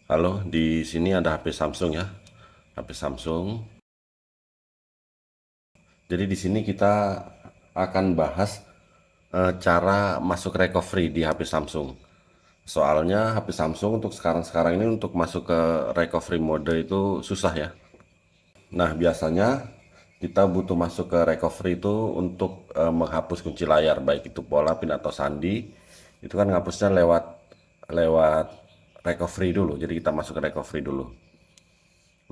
Halo, di sini ada HP Samsung ya. HP Samsung. Jadi di sini kita akan bahas cara masuk recovery di HP Samsung. Soalnya HP Samsung untuk sekarang-sekarang ini untuk masuk ke recovery mode itu susah ya. Nah, biasanya kita butuh masuk ke recovery itu untuk menghapus kunci layar, baik itu pola, pin atau sandi. Itu kan ngapusnya lewat lewat recovery dulu. Jadi kita masuk ke recovery dulu.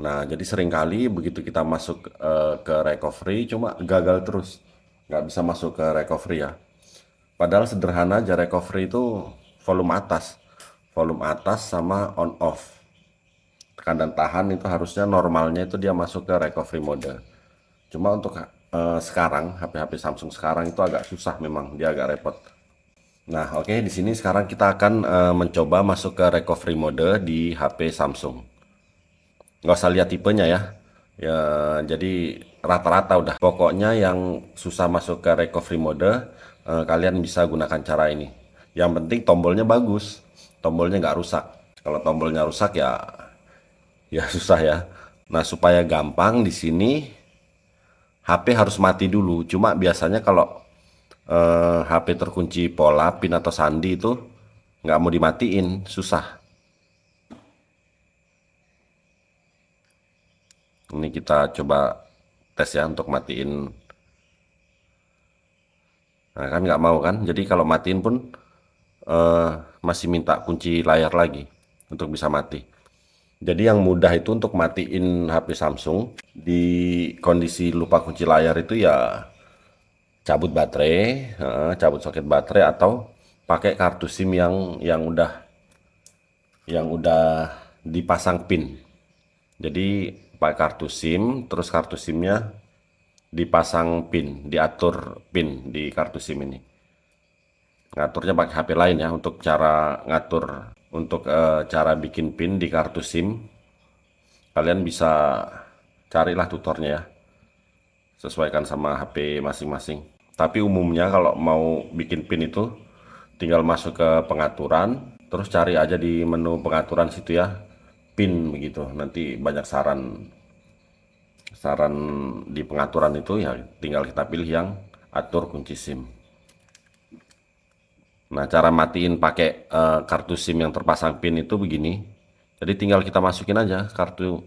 Nah, jadi seringkali begitu kita masuk ke recovery, cuma gagal terus. Nggak bisa masuk ke recovery ya. Padahal sederhana aja recovery itu volume atas. Volume atas sama on off. Tekan dan tahan itu harusnya normalnya itu dia masuk ke recovery mode. Cuma untuk sekarang, HP-HP Samsung sekarang itu agak susah memang, dia agak repot. Nah, oke, di sini sekarang kita akan mencoba masuk ke recovery mode di HP Samsung. Nggak usah lihat tipenya ya. Ya, jadi rata-rata udah. Pokoknya yang susah masuk ke recovery mode, kalian bisa gunakan cara ini. Yang penting tombolnya bagus, tombolnya nggak rusak. Kalau tombolnya rusak ya, ya susah ya. Nah, supaya gampang di sini HP harus mati dulu. Cuma biasanya kalau HP terkunci pola, pin atau sandi itu nggak mau dimatiin, susah. Ini kita coba tes ya untuk matiin. Nah, kan nggak mau kan? Jadi kalau matiin pun eh, masih minta kunci layar lagi untuk bisa mati. Jadi yang mudah itu untuk matiin HP Samsung di kondisi lupa kunci layar itu ya cabut baterai, cabut soket baterai atau pakai kartu SIM yang udah dipasang pin. Jadi pakai kartu SIM, terus kartu SIM-nya dipasang pin, diatur pin di kartu SIM ini. Ngaturnya pakai HP lain ya untuk cara ngatur, untuk cara bikin pin di kartu SIM. Kalian bisa carilah tutornya ya, sesuaikan sama HP masing-masing. Tapi umumnya kalau mau bikin pin itu tinggal masuk ke pengaturan, terus cari aja di menu pengaturan situ ya, pin begitu. Nanti banyak saran saran di pengaturan itu ya, tinggal kita pilih yang atur kunci SIM. Nah, cara matiin pakai kartu SIM yang terpasang pin itu begini. Jadi tinggal kita masukin aja kartu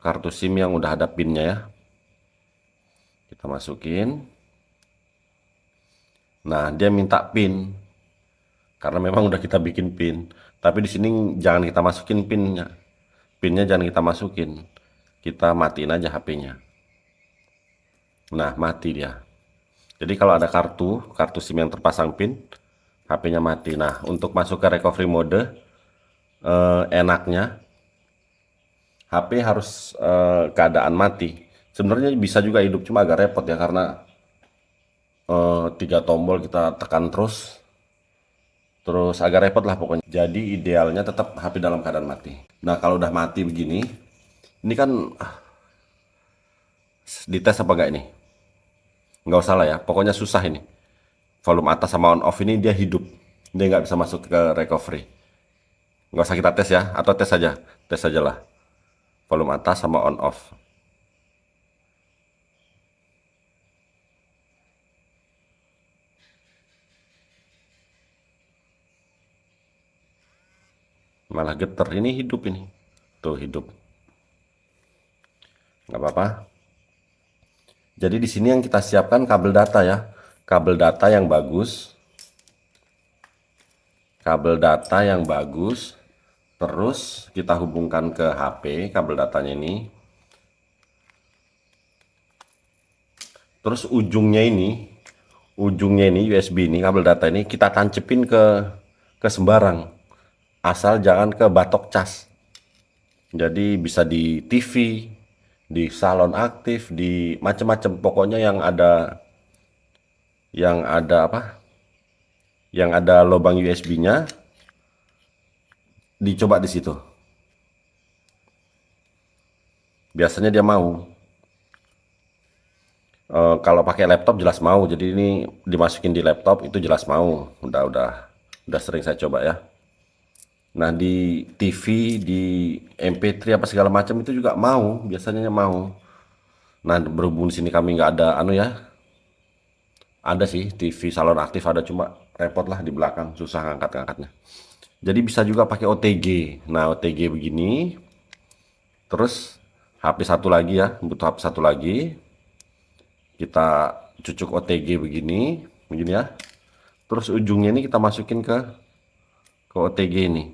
kartu SIM yang udah ada pinnya ya. Kita masukin. Nah, dia minta pin karena memang udah kita bikin pin. Tapi di sini jangan kita masukin pinnya. Pinnya jangan kita masukin. Kita matiin aja HP-nya. Nah, mati dia. Jadi kalau ada kartu SIM yang terpasang pin, HP-nya mati. Nah, untuk masuk ke recovery mode, enaknya HP harus keadaan mati. Sebenarnya bisa juga hidup, cuma agak repot ya karena tiga tombol kita tekan terus agak repot lah pokoknya. Jadi idealnya tetap HP dalam keadaan mati. Nah, kalau udah mati begini, ini kan dites apa enggak ini? Nggak usah lah ya, pokoknya susah ini. Volume atas sama on off ini dia hidup, dia nggak bisa masuk ke recovery. Nggak usah kita tes ya, atau tes aja lah. Volume atas sama on off. Malah geter, ini hidup ini. Tuh hidup, nggak apa-apa. Jadi di sini yang kita siapkan kabel data ya, kabel data yang bagus, kabel data yang bagus. Terus kita hubungkan ke HP kabel datanya ini. Terus ujungnya ini USB ini kabel data ini kita tancepin ke sembarang, asal jangan ke batok cas. Jadi bisa di TV, di salon aktif, di macam-macam, pokoknya yang ada apa? Yang ada lubang USB-nya dicoba di situ. Biasanya dia mau. Kalau pakai laptop jelas mau. Jadi ini dimasukin di laptop itu jelas mau. Udah sering saya coba ya. Nah di TV, di MP3 apa segala macam itu juga mau, biasanya mau. Nah berhubung di sini kami nggak ada anu ya, ada sih TV salon aktif ada, cuma repot lah di belakang, susah ngangkat-ngangkatnya. Jadi bisa juga pakai OTG. Nah OTG begini, terus HP satu lagi ya, butuh HP satu lagi. Kita cucuk OTG begini, begini ya. Terus ujungnya ini kita masukin ke OTG ini.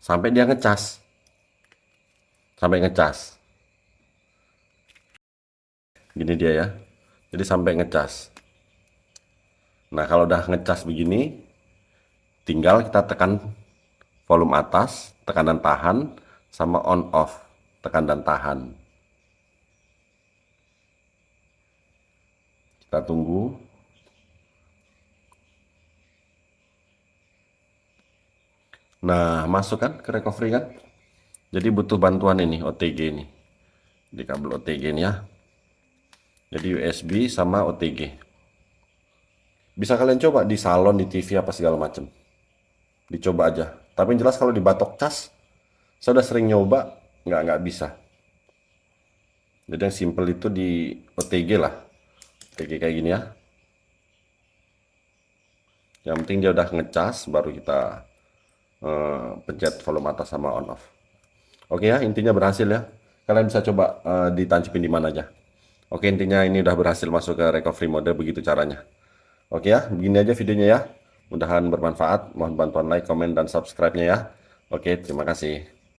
Sampai dia ngecas. Sampai ngecas. Gini dia ya. Jadi sampai ngecas. Nah, kalau udah ngecas begini, tinggal kita tekan volume atas, tekan dan tahan, sama on off, tekan dan tahan. Kita tunggu. Nah, masuk kan ke recovery kan? Jadi butuh bantuan ini, OTG ini. Di kabel OTG ini ya. Jadi USB sama OTG. Bisa kalian coba di salon, di TV apa segala macam. Dicoba aja. Tapi yang jelas kalau dibatok cas, saya udah sering nyoba, nggak bisa. Jadi yang simple itu di OTG lah. OTG kayak gini ya. Yang penting dia udah ngecas, baru kita pencet volume atas sama on off. Oke ya, intinya berhasil ya. Kalian bisa coba ditancapin di mana aja. Oke, intinya ini udah berhasil masuk ke recovery mode, begitu caranya. Oke ya, begini aja videonya ya. Mudahan bermanfaat. Mohon bantuan like, komen, dan subscribe-nya ya. Oke, terima kasih.